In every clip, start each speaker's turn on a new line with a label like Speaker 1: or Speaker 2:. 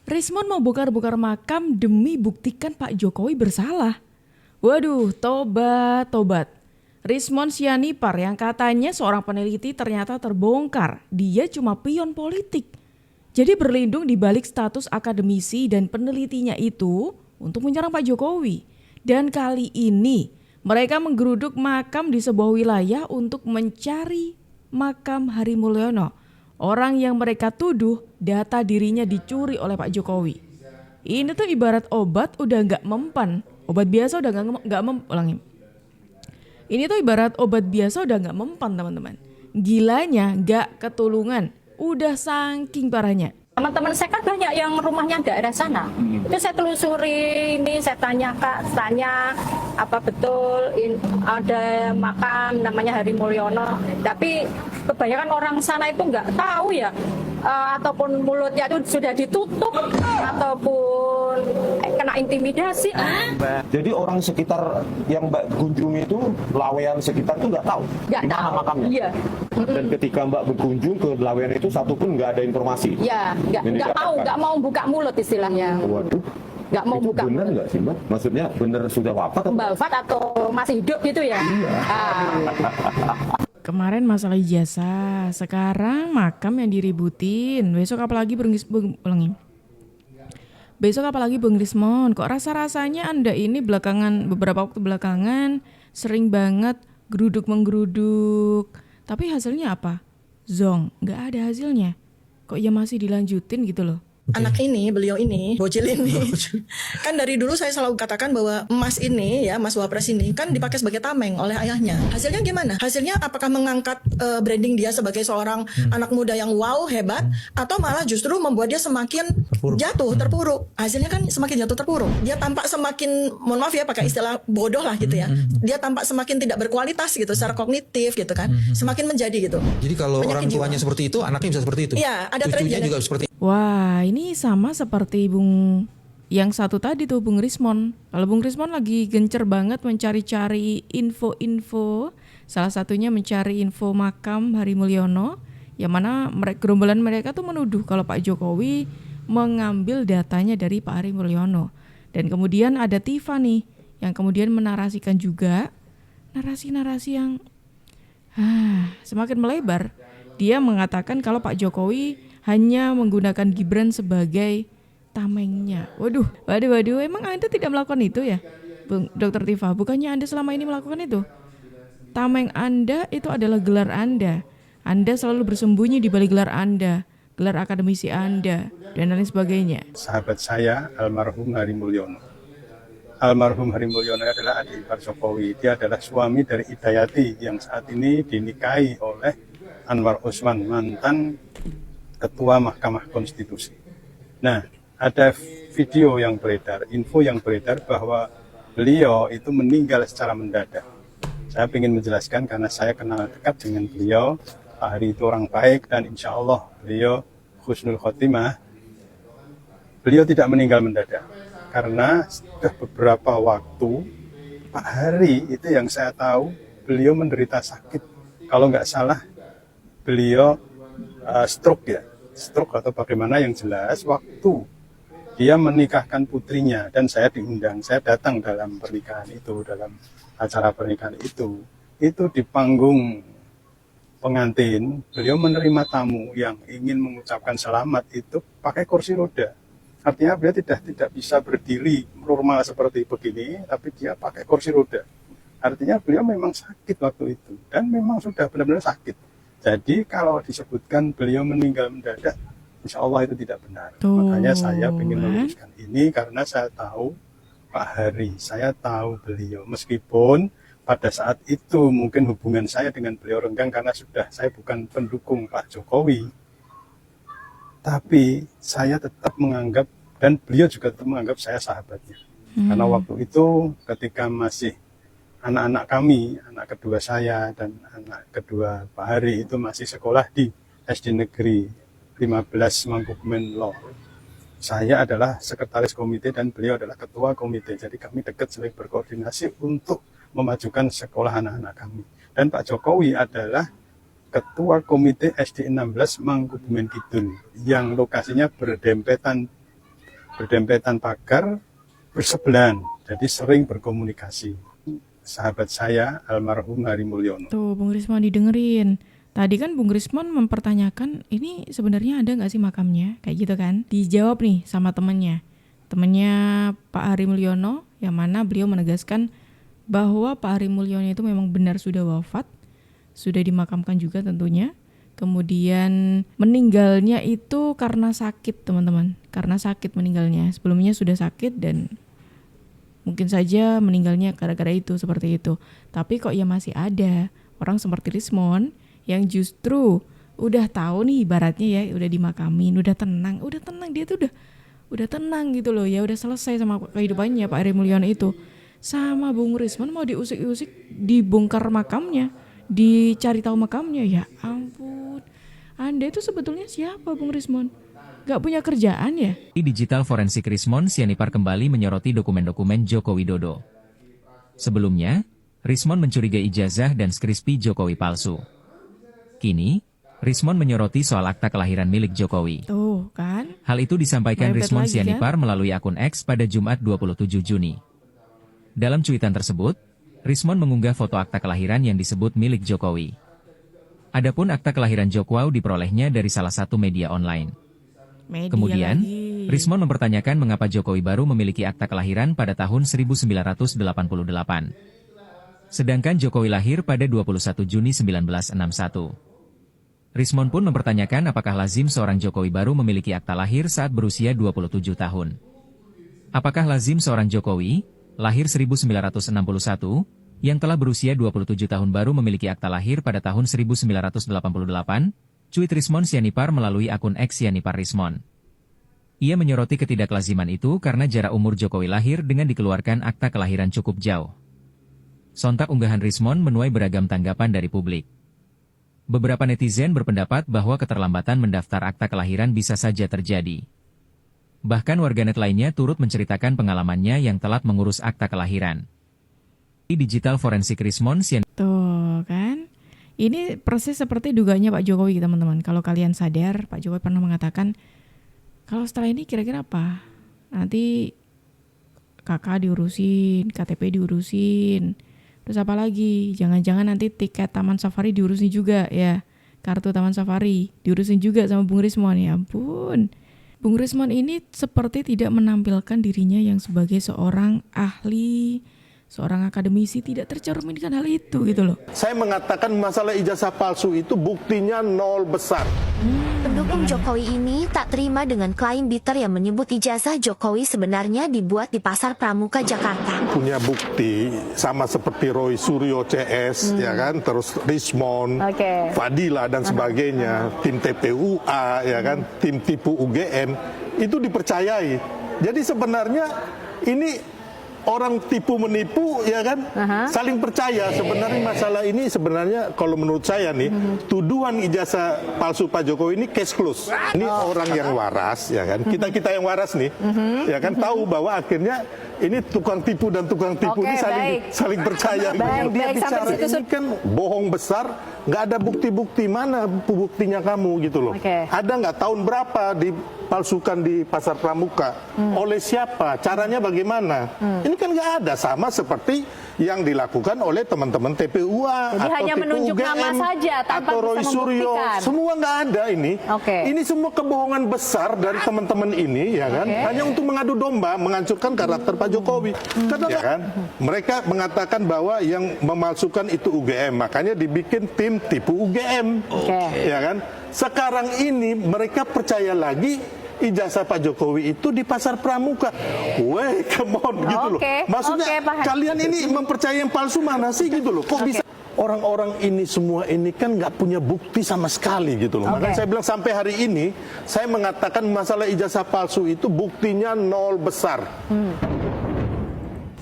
Speaker 1: Rismon mau bongkar-bongkar makam demi buktikan Pak Jokowi bersalah. Waduh, tobat. Rismon Sianipar yang katanya seorang peneliti ternyata terbongkar. Dia cuma pion politik. Jadi berlindung di balik status akademisi dan penelitinya itu untuk menyerang Pak Jokowi. Dan kali ini mereka menggeruduk makam di sebuah wilayah untuk mencari makam Hari Mulyono. Orang yang mereka tuduh data dirinya dicuri oleh Pak Jokowi. Ini tuh ibarat obat udah nggak mempan. Obat biasa udah nggak mempan. Ini tuh ibarat obat biasa udah nggak mempan teman-teman. Gilanya nggak ketulungan. Udah saking parahnya.
Speaker 2: Teman-teman saya kan banyak yang rumahnya daerah sana. Itu saya telusuri, ini saya tanya apa betul ada makam namanya Hari Mulyono. Tapi kebanyakan orang sana itu nggak tahu ya, ataupun mulutnya itu sudah ditutup ataupun kena intimidasi.
Speaker 3: Jadi orang sekitar yang Mbak kunjungi itu, lawean sekitar itu nggak tahu
Speaker 2: Nggak
Speaker 3: di mana
Speaker 2: tahu.
Speaker 3: makamnya.
Speaker 2: Iya.
Speaker 3: Dan ketika Mbak berkunjung ke lawean itu satupun nggak ada informasi.
Speaker 2: Ya, nggak mau buka mulut istilahnya.
Speaker 3: Waduh.
Speaker 2: Nggak mau
Speaker 3: Itu
Speaker 2: buka
Speaker 3: benar
Speaker 2: mulut.
Speaker 3: nggak sih Mbak? Maksudnya benar sudah wafat?
Speaker 2: Wafat atau masih hidup gitu ya?
Speaker 3: Iya.
Speaker 1: Kemarin masalah ijazah, sekarang makam yang diributin. Besok apalagi Bung Rismon, kok rasa-rasanya Anda ini beberapa waktu belakangan sering banget geruduk-menggeruduk. Tapi hasilnya apa? Zong, nggak ada hasilnya. Kok ya masih dilanjutin gitu loh.
Speaker 4: Anak ini, beliau ini, bocil ini, kan dari dulu saya selalu katakan bahwa emas ini ya, Mas Wapres ini kan dipakai sebagai tameng oleh ayahnya. Hasilnya gimana? Hasilnya apakah mengangkat branding dia sebagai seorang anak muda yang wow, hebat, atau malah justru membuat dia semakin terpuruk. Hasilnya kan semakin jatuh terpuruk. Dia tampak semakin, mohon maaf ya pakai istilah bodoh lah gitu ya. Dia tampak semakin tidak berkualitas gitu, secara kognitif gitu kan. Semakin menjadi gitu.
Speaker 5: Jadi kalau
Speaker 4: Penyakit
Speaker 5: orang tuanya
Speaker 4: jiwa.
Speaker 5: seperti itu, anaknya bisa seperti itu.
Speaker 4: Iya, ada tren
Speaker 5: Cucunya
Speaker 4: genetik.
Speaker 5: juga seperti itu.
Speaker 1: Wah, ini sama seperti yang satu tadi tuh Bung Rismon. Kalau Bung Rismon lagi gencer banget mencari-cari info-info, salah satunya mencari info makam Hari Mulyono, yang mana gerombolan mereka tuh menuduh kalau Pak Jokowi mengambil datanya dari Pak Hari Mulyono. Dan kemudian ada Tifa nih, yang kemudian menarasikan juga narasi-narasi yang semakin melebar. Dia mengatakan kalau Pak Jokowi hanya menggunakan Gibran sebagai tamengnya. Waduh, emang Anda tidak melakukan itu ya, Bung Dr. Tifa? Bukannya Anda selama ini melakukan itu? Tameng Anda itu adalah gelar Anda. Anda selalu bersembunyi di balik gelar Anda, gelar akademisi Anda, dan lain sebagainya.
Speaker 6: Sahabat saya, almarhum Hari Mulyono. Almarhum Hari Mulyono adalah adik ipar Jokowi. Dia adalah suami dari Hidayati yang saat ini dinikahi oleh Anwar Usman, mantan Ketua Mahkamah Konstitusi. Nah, ada video yang beredar, info yang beredar bahwa beliau itu meninggal secara mendadak. Saya ingin menjelaskan karena saya kenal dekat dengan beliau. Pak Hari itu orang baik dan insya Allah beliau husnul khotimah. Beliau tidak meninggal mendadak karena sudah beberapa waktu Pak Hari itu yang saya tahu beliau menderita sakit. Kalau nggak salah beliau stroke atau bagaimana, yang jelas waktu dia menikahkan putrinya dan saya diundang, saya datang dalam acara pernikahan itu di panggung pengantin beliau menerima tamu yang ingin mengucapkan selamat itu pakai kursi roda. Artinya beliau tidak bisa berdiri normal seperti begini, tapi dia pakai kursi roda. Artinya beliau memang sakit waktu itu dan memang sudah benar-benar sakit. Jadi kalau disebutkan beliau meninggal mendadak, insya Allah itu tidak benar. Makanya saya ingin meluruskan ini karena saya tahu Pak Hari, saya tahu beliau. Meskipun pada saat itu mungkin hubungan saya dengan beliau renggang karena saya bukan pendukung Pak Jokowi. Tapi saya tetap menganggap, dan beliau juga tetap menganggap saya sahabatnya. Karena waktu itu ketika masih anak-anak kami, anak kedua saya dan anak kedua Pak Hari itu masih sekolah di SD Negeri 15 Mangkubumen Law. Saya adalah sekretaris komite dan beliau adalah ketua komite. Jadi kami dekat sering berkoordinasi untuk memajukan sekolah anak-anak kami. Dan Pak Jokowi adalah ketua komite SD 16 Mangkubumen Kidul yang lokasinya berdempetan berdempetan pagar, bersebelahan, jadi sering berkomunikasi. Sahabat saya almarhum Hari Mulyono.
Speaker 1: Tuh Bung Rismon didengerin. Tadi kan Bung Rismon mempertanyakan ini sebenarnya ada nggak sih makamnya, kayak gitu kan? Dijawab nih sama temennya Pak Hari Mulyono, yang mana beliau menegaskan bahwa Pak Hari Mulyono itu memang benar sudah wafat, sudah dimakamkan juga tentunya. Kemudian meninggalnya itu karena sakit, teman-teman. Karena sakit meninggalnya. Sebelumnya sudah sakit dan mungkin saja meninggalnya gara-gara itu, seperti itu. Tapi kok ya masih ada orang seperti Rismon yang justru udah tahu nih ibaratnya ya, udah dimakamin, udah tenang dia tuh udah tenang gitu loh ya, udah selesai sama kehidupannya Pak Hari Mulyono itu. Sama Bung Rismon mau diusik-usik, dibongkar makamnya, dicari tahu makamnya. Ya ampun, Anda itu sebetulnya siapa Bung Rismon? Gak punya kerjaan ya?
Speaker 5: Di Digital Forensik Rismon Sianipar kembali menyoroti dokumen-dokumen Joko Widodo. Sebelumnya, Rismon mencurigai ijazah dan skripsi Jokowi palsu. Kini, Rismon menyoroti soal akta kelahiran milik Jokowi.
Speaker 1: Tuh kan?
Speaker 5: Hal itu disampaikan
Speaker 1: Mepet
Speaker 5: Rismon
Speaker 1: lagi,
Speaker 5: Sianipar melalui akun X pada Jumat 27 Juni. Dalam cuitan tersebut, Rismon mengunggah foto akta kelahiran yang disebut milik Jokowi. Adapun akta kelahiran Jokowi diperolehnya dari salah satu media online.
Speaker 1: Media
Speaker 5: Kemudian,
Speaker 1: lagi.
Speaker 5: Rismon mempertanyakan mengapa Jokowi baru memiliki akta kelahiran pada tahun 1988. Sedangkan Jokowi lahir pada 21 Juni 1961. Rismon pun mempertanyakan apakah lazim seorang Jokowi baru memiliki akta lahir saat berusia 27 tahun. Apakah lazim seorang Jokowi, lahir 1961, yang telah berusia 27 tahun baru memiliki akta lahir pada tahun 1988? Cuit Rismon Sianipar melalui akun X Sianipar Rismon. Ia menyoroti ketidaklaziman itu karena jarak umur Jokowi lahir dengan dikeluarkan akta kelahiran cukup jauh. Sontak unggahan Rismon menuai beragam tanggapan dari publik. Beberapa netizen berpendapat bahwa keterlambatan mendaftar akta kelahiran bisa saja terjadi. Bahkan warganet lainnya turut menceritakan pengalamannya yang telat mengurus akta kelahiran. Di Digital Forensik Rismon Sianipar.
Speaker 1: Tuh kan? Ini persis seperti dugaannya Pak Jokowi, teman-teman. Kalau kalian sadar, Pak Jokowi pernah mengatakan, kalau setelah ini kira-kira apa? Nanti KK diurusin, KTP diurusin. Terus apa lagi? Jangan-jangan nanti tiket Taman Safari diurusin juga ya. Kartu Taman Safari diurusin juga sama Bung Rismon. Ya ampun. Bung Rismon ini seperti tidak menampilkan dirinya yang sebagai seorang ahli, seorang akademisi, tidak tercerminkan hal itu gitu loh.
Speaker 3: Saya mengatakan masalah ijazah palsu itu buktinya nol besar.
Speaker 7: Pendukung Jokowi ini tak terima dengan klaim Bitter yang menyebut ijazah Jokowi sebenarnya dibuat di Pasar Pramuka, Jakarta.
Speaker 3: Punya bukti sama seperti Roy Suryo CS, ya kan, terus Rismon, Fadila dan sebagainya, tim TPUA, ya kan, tim tipu UGM itu dipercayai. Jadi sebenarnya ini orang tipu menipu, ya kan, saling percaya. Sebenarnya masalah ini sebenarnya kalau menurut saya nih, tuduhan ijazah palsu Pak Jokowi ini case close. Ini orang yang waras, ya kan, kita yang waras nih, ya kan, tahu bahwa akhirnya ini tukang tipu dan tukang tipu ini saling percaya. Dia bicara ini kan bohong besar, nggak ada bukti-bukti, mana buktinya kamu gitu loh. Ada nggak tahun berapa dipalsukan di Pasar Pramuka, oleh siapa, caranya bagaimana? Ini kan nggak ada, sama seperti yang dilakukan oleh teman-teman TPUA.
Speaker 2: Jadi
Speaker 3: atau
Speaker 2: hanya menunjuk
Speaker 3: UGM,
Speaker 2: nama saja tanpa
Speaker 3: atau
Speaker 2: bisa
Speaker 3: Roy Suryo,
Speaker 2: membuktikan.
Speaker 3: semua nggak ada ini. Ini semua kebohongan besar dari teman-teman ini, ya kan, hanya untuk mengadu domba, menghancurkan karakter Pak Jokowi. Karena ya kan, mereka mengatakan bahwa yang memalsukan itu UGM, makanya dibikin tim tipu UGM, ya kan. Sekarang ini mereka percaya lagi ijazah Pak Jokowi itu di Pasar Pramuka. Weh, come on, gitu loh. Maksudnya kalian ini mempercayai yang palsu mana sih gitu loh. Kok bisa orang-orang ini semua ini kan nggak punya bukti sama sekali gitu loh. Makanya saya bilang sampai hari ini saya mengatakan masalah ijazah palsu itu buktinya nol besar.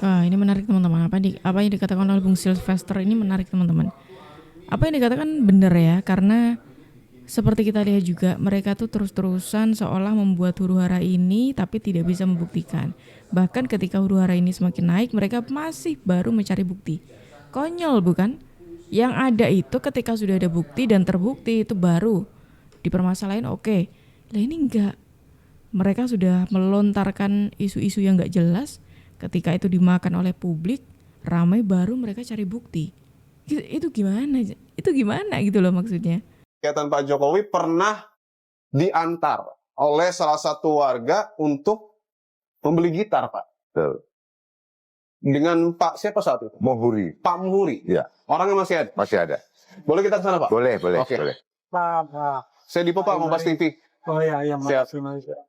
Speaker 1: Ini menarik teman-teman. Apa yang dikatakan oleh Bung Sylvester ini menarik teman-teman. Apa yang dikatakan benar ya, karena seperti kita lihat juga, mereka tuh terus-terusan seolah membuat huru-hara ini tapi tidak bisa membuktikan. Bahkan ketika huru-hara ini semakin naik, mereka masih baru mencari bukti. Konyol bukan? Yang ada itu ketika sudah ada bukti dan terbukti itu baru dipermasalahin, oke. Lah ini enggak. mereka sudah melontarkan isu-isu yang nggak jelas, ketika itu dimakan oleh publik, ramai, baru mereka cari bukti. Itu gimana? Itu gimana gitu loh maksudnya.
Speaker 8: Kegiatan Pak Jokowi pernah diantar oleh salah satu warga untuk membeli gitar, Pak.
Speaker 9: Betul.
Speaker 8: Dengan Pak siapa saat itu?
Speaker 9: Muhuri.
Speaker 8: Pak Muhuri.
Speaker 9: Ya.
Speaker 8: Orangnya masih ada?
Speaker 9: Masih ada.
Speaker 8: Boleh kita ke sana, Pak?
Speaker 9: Boleh, boleh,
Speaker 8: Oke.
Speaker 9: boleh.
Speaker 10: Pak.
Speaker 8: Saya Dipo, Pak, Kompas TV.
Speaker 10: Oh iya,
Speaker 8: Siap.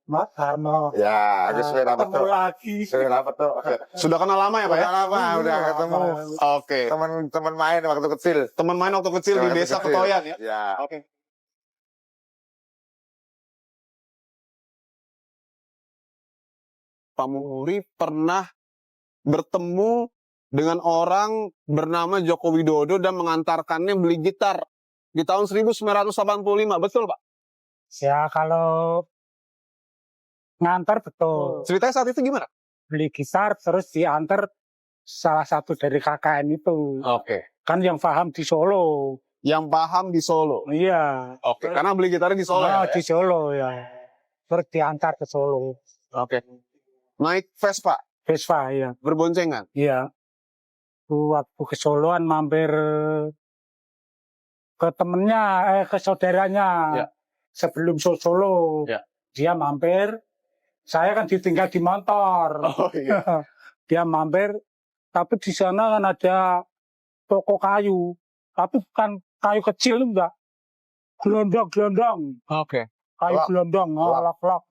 Speaker 10: Mas Harno.
Speaker 9: Ya, sudah dapat
Speaker 10: Ketemu
Speaker 9: tuh.
Speaker 10: lagi.
Speaker 9: Sudah dapat tuh.
Speaker 8: Sudah kenal lama ya, Pak?
Speaker 9: Udah lama, udah ketemu.
Speaker 8: Oke.
Speaker 9: Teman-teman main waktu kecil.
Speaker 8: Teman main waktu kecil di
Speaker 9: Waktu
Speaker 8: desa
Speaker 9: kecil.
Speaker 8: Ketoyan ya?
Speaker 9: Ya.
Speaker 8: Oke. Pak Muhuri pernah bertemu dengan orang bernama Joko Widodo dan mengantarkannya beli gitar di tahun 1985. Betul, Pak?
Speaker 10: Ya kalau ngantar betul.
Speaker 8: Ceritanya saat itu gimana?
Speaker 10: Beli gitar terus diantar salah satu dari KKN itu.
Speaker 8: Oke.
Speaker 10: Kan yang paham di Solo.
Speaker 8: Yang paham di Solo.
Speaker 10: Iya.
Speaker 8: Oke, karena beli gitarnya di Solo ya?
Speaker 10: Di Solo ya. Terus diantar ke Solo.
Speaker 8: Oke. Naik Vespa,
Speaker 10: Vespa ya.
Speaker 8: berboncengan.
Speaker 10: Iya. Waktu ke Soloan mampir ke temennya, ke saudaranya.
Speaker 8: Ya.
Speaker 10: Sebelum Solo.
Speaker 8: Ya.
Speaker 10: Dia mampir. Saya kan ditinggal di motor.
Speaker 8: Oh iya.
Speaker 10: Dia mampir. Tapi di sana kan ada toko kayu. Tapi bukan kayu kecil enggak. Gelondong.
Speaker 8: Oke.
Speaker 10: Kayu
Speaker 8: Lak.
Speaker 10: gelondong.
Speaker 8: Lak.
Speaker 10: Lak-lak.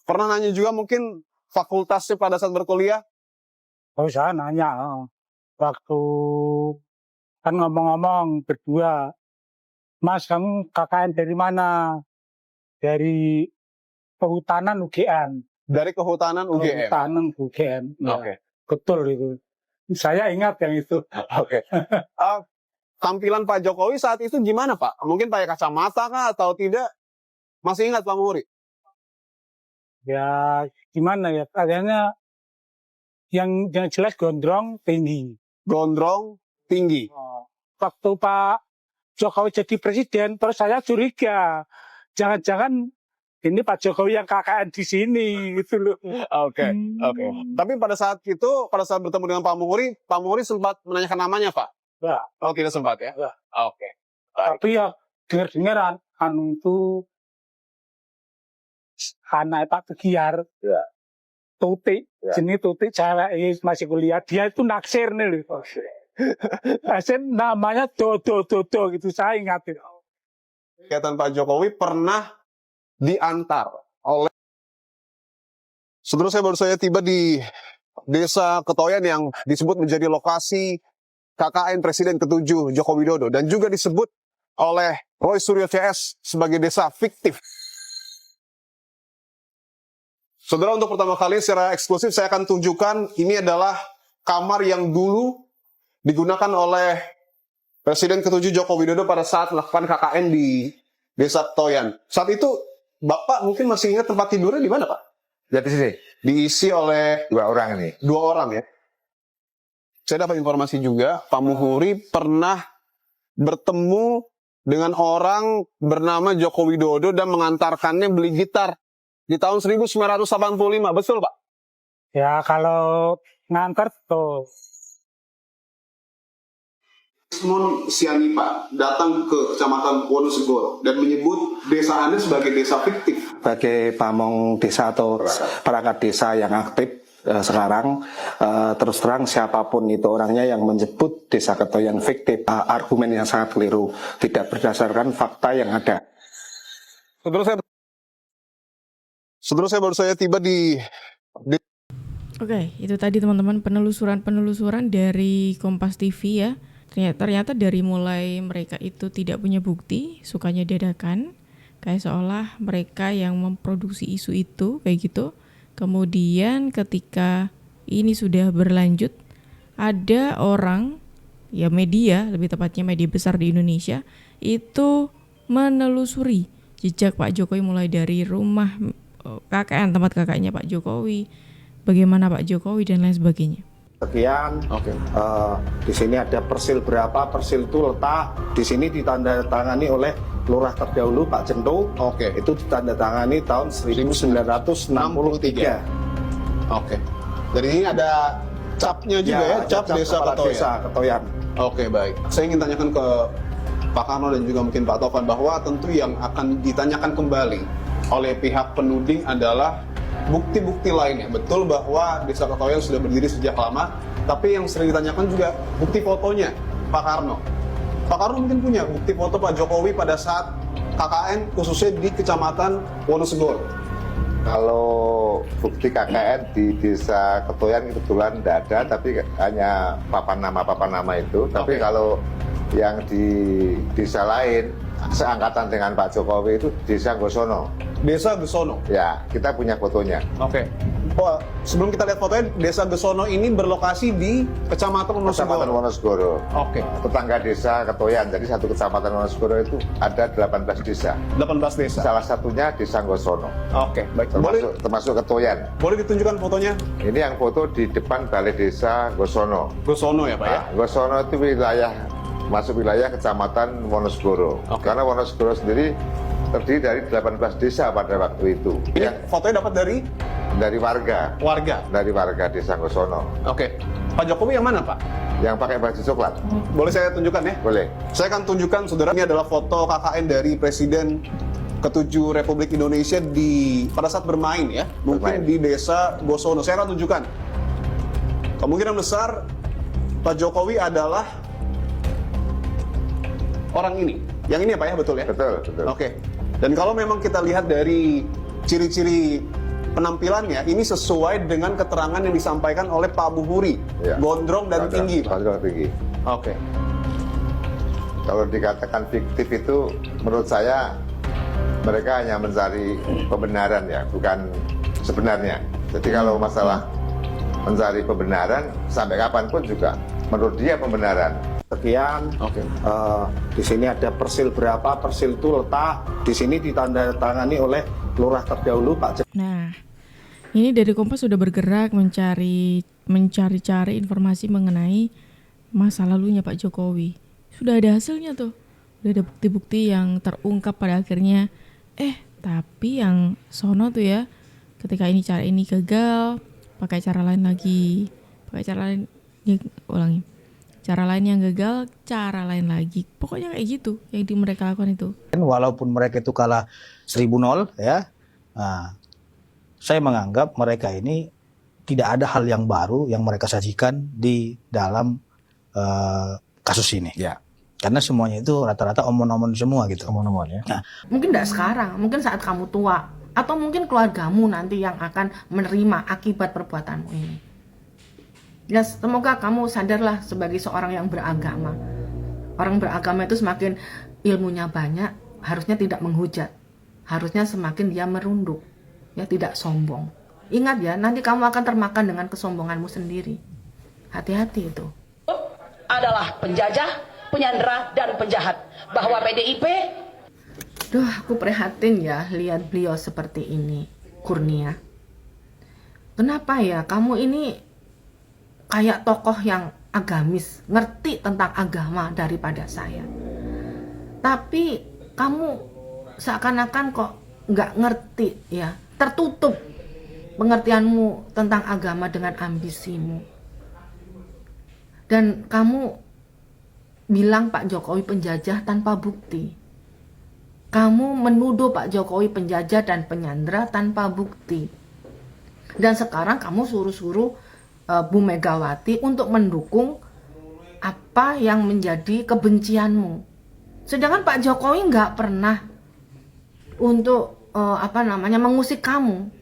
Speaker 8: Pernah nanya juga mungkin fakultasnya pada saat berkuliah?
Speaker 10: Oh saya nanya. Waktu kan ngomong-ngomong berdua. Mas kamu KKN dari mana? Dari Kehutanan UGM.
Speaker 8: Dari Kehutanan UGM?
Speaker 10: Kehutanan UGM. Ya,
Speaker 8: Oke.
Speaker 10: betul itu. Saya ingat yang itu.
Speaker 8: Oke. Tampilan Pak Jokowi saat itu gimana, Pak? Mungkin pakai kacamata kah atau tidak? Masih ingat Pak Muhuri?
Speaker 10: Ya gimana ya? Kayaknya yang jelas gondrong tinggi.
Speaker 8: Gondrong tinggi.
Speaker 10: Waktu Pak Jokowi jadi presiden, terus saya curiga. Jangan-jangan ini Pak Jokowi yang KKN di sini gitu loh.
Speaker 8: Oke. Tapi pada saat itu, pada saat bertemu dengan Pak Muhuri sempat menanyakan namanya, Pak?
Speaker 10: Enggak.
Speaker 8: Oh, tidak sempat ya?
Speaker 10: Enggak.
Speaker 8: Oke.
Speaker 10: Tapi ya dengar-dengaran anu itu anak Pak Tegiar, Tuti, jenis Tuti cewek masih kuliah, dia itu naksir nih loh. Naksir namanya Dodo gitu, saya ingat itu.
Speaker 8: Kegiatan Pak Jokowi pernah diantar oleh... Saudara, saya baru saja tiba di desa Ketoyan yang disebut menjadi lokasi KKN Presiden ke-7 Joko Widodo dan juga disebut oleh Roy Suryo CS sebagai desa fiktif. Saudara, untuk pertama kali secara eksklusif saya akan tunjukkan ini adalah kamar yang dulu digunakan oleh Presiden ke-7 Joko Widodo pada saat melakukan KKN di desa Ketoyan. Saat itu Bapak mungkin masih ingat tempat tidurnya di mana, Pak?
Speaker 9: Jadi sini
Speaker 8: Diisi oleh
Speaker 9: 2 orang ini.
Speaker 8: 2 orang ya. Saya dapat informasi juga Pak Muhuri pernah bertemu dengan orang bernama Joko Widodo dan mengantarkannya beli gitar di tahun 1985. Betul, Pak?
Speaker 10: Ya kalau ngantar tuh.
Speaker 8: Simon Sianipa datang ke Kecamatan Wonosegoro dan menyebut desa Anda sebagai desa fiktif.
Speaker 11: Sebagai pamong desa atau perangkat desa yang aktif sekarang, terus terang siapapun itu orangnya yang menyebut desa Ketoyan fiktif, argumen yang sangat keliru, tidak berdasarkan fakta yang ada.
Speaker 8: Saudara, saya baru saja tiba di
Speaker 1: Oke, itu tadi teman-teman penelusuran dari Kompas TV ya. Ternyata dari mulai mereka itu tidak punya bukti, sukanya dadakan, kayak seolah mereka yang memproduksi isu itu kayak gitu. Kemudian ketika ini sudah berlanjut, ada orang, ya media, lebih tepatnya media besar di Indonesia, itu menelusuri jejak Pak Jokowi mulai dari rumah KKN, tempat kakaknya Pak Jokowi, bagaimana Pak Jokowi dan lain sebagainya.
Speaker 11: Sekian. Di sini ada persil berapa, persil itu letak di sini ditandatangani oleh lurah terdahulu Pak Jento. Itu ditandatangani tahun 1963.
Speaker 8: Dan ini ada capnya juga ya, cap Desa Ketoyan. Baik. Saya ingin tanyakan ke Pak Karno dan juga mungkin Pak Taufan bahwa tentu yang akan ditanyakan kembali oleh pihak penuding adalah bukti-bukti lainnya. Betul bahwa Desa Ketoyan sudah berdiri sejak lama, tapi yang sering ditanyakan juga bukti fotonya, Pak Karno. Pak Karno mungkin punya bukti foto Pak Jokowi pada saat KKN khususnya di Kecamatan Wonosegoro.
Speaker 9: Kalau bukti KKN di Desa Ketoyan kebetulan tidak ada, tapi hanya papan nama itu. Tapi kalau yang di desa lain seangkatan dengan Pak Jokowi itu Desa Gosono.
Speaker 8: Desa Gesono?
Speaker 9: Ya, kita punya fotonya.
Speaker 8: Sebelum kita lihat fotonya, Desa Gesono ini berlokasi di Kecamatan
Speaker 9: Wonosegoro. Tetangga Desa Ketoyan. Jadi satu Kecamatan Wonosegoro itu ada 18 desa.
Speaker 8: 18 desa.
Speaker 9: Salah satunya Desa Gosono.
Speaker 8: Baik.
Speaker 9: Termasuk Ketoyan.
Speaker 8: Boleh ditunjukkan fotonya?
Speaker 9: Ini yang foto di depan Balai Desa Gosono.
Speaker 8: Gosono ya Pak ya?
Speaker 9: Gosono itu masuk wilayah Kecamatan Wonosegoro. Karena Wonosegoro sendiri terdiri dari 18 desa pada waktu itu.
Speaker 8: Ini fotonya dapat dari
Speaker 9: warga. Dari warga Desa Gosono.
Speaker 8: Pak Jokowi yang mana Pak?
Speaker 9: Yang pakai baju coklat.
Speaker 8: Boleh saya tunjukkan ya?
Speaker 9: Boleh.
Speaker 8: Saya akan tunjukkan saudara, ini adalah foto KKN dari Presiden ke-7 Republik Indonesia pada saat bermain ya. Mungkin di Desa Gosono. Saya akan tunjukkan. Kemungkinan besar Pak Jokowi adalah orang ini. Yang ini ya Pak ya, betul ya?
Speaker 9: Betul.
Speaker 8: Dan kalau memang kita lihat dari ciri-ciri penampilannya, ini sesuai dengan keterangan yang disampaikan oleh Pak Buhuri. Gondrong dan tinggi.
Speaker 9: Gondrong tinggi. Kalau dikatakan fiktif itu, menurut saya mereka hanya mencari pembenaran ya, bukan sebenarnya. Jadi kalau masalah mencari pembenaran, sampai kapanpun juga menurut dia pembenaran.
Speaker 11: Sekian. Di sini ada persil berapa, persil itu letak di sini ditandatangani oleh lurah terdahulu Pak Jento.
Speaker 1: Nah, ini dari Kompas sudah bergerak mencari-cari informasi mengenai masa lalunya Pak Jokowi. Sudah ada hasilnya tuh. Sudah ada bukti-bukti yang terungkap pada akhirnya. Tapi yang sono tuh ya, ketika cara ini gagal, pakai cara lain lagi. Cara lain yang gagal, cara lain lagi. Pokoknya kayak gitu yang mereka lakukan itu.
Speaker 12: Walaupun mereka itu kalah 1000 ya, saya menganggap mereka ini tidak ada hal yang baru yang mereka sajikan di dalam kasus ini. Karena semuanya itu rata-rata omon-omon semua gitu. Omon-omon ya.
Speaker 13: Mungkin tidak sekarang, mungkin saat kamu tua, atau mungkin keluargamu nanti yang akan menerima akibat perbuatanmu ini. Ya, semoga kamu sadarlah sebagai seorang yang beragama. Orang beragama itu semakin ilmunya banyak, harusnya tidak menghujat. Harusnya semakin dia merunduk, ya tidak sombong. Ingat ya, nanti kamu akan termakan dengan kesombonganmu sendiri. Hati-hati itu.
Speaker 14: Adalah penjajah, penyandera, dan penjahat. Bahwa PDIP...
Speaker 13: Aku prihatin ya lihat beliau seperti ini, Kurnia. Kenapa ya kamu ini kayak tokoh yang agamis, ngerti tentang agama daripada saya. Tapi kamu seakan-akan kok nggak ngerti ya, tertutup pengertianmu tentang agama dengan ambisimu. Dan kamu bilang Pak Jokowi penjajah tanpa bukti. Kamu menuduh Pak Jokowi penjajah dan penyandera tanpa bukti. Dan sekarang kamu suruh-suruh Bu Megawati untuk mendukung apa yang menjadi kebencianmu. Sedangkan Pak Jokowi nggak pernah untuk mengusik kamu.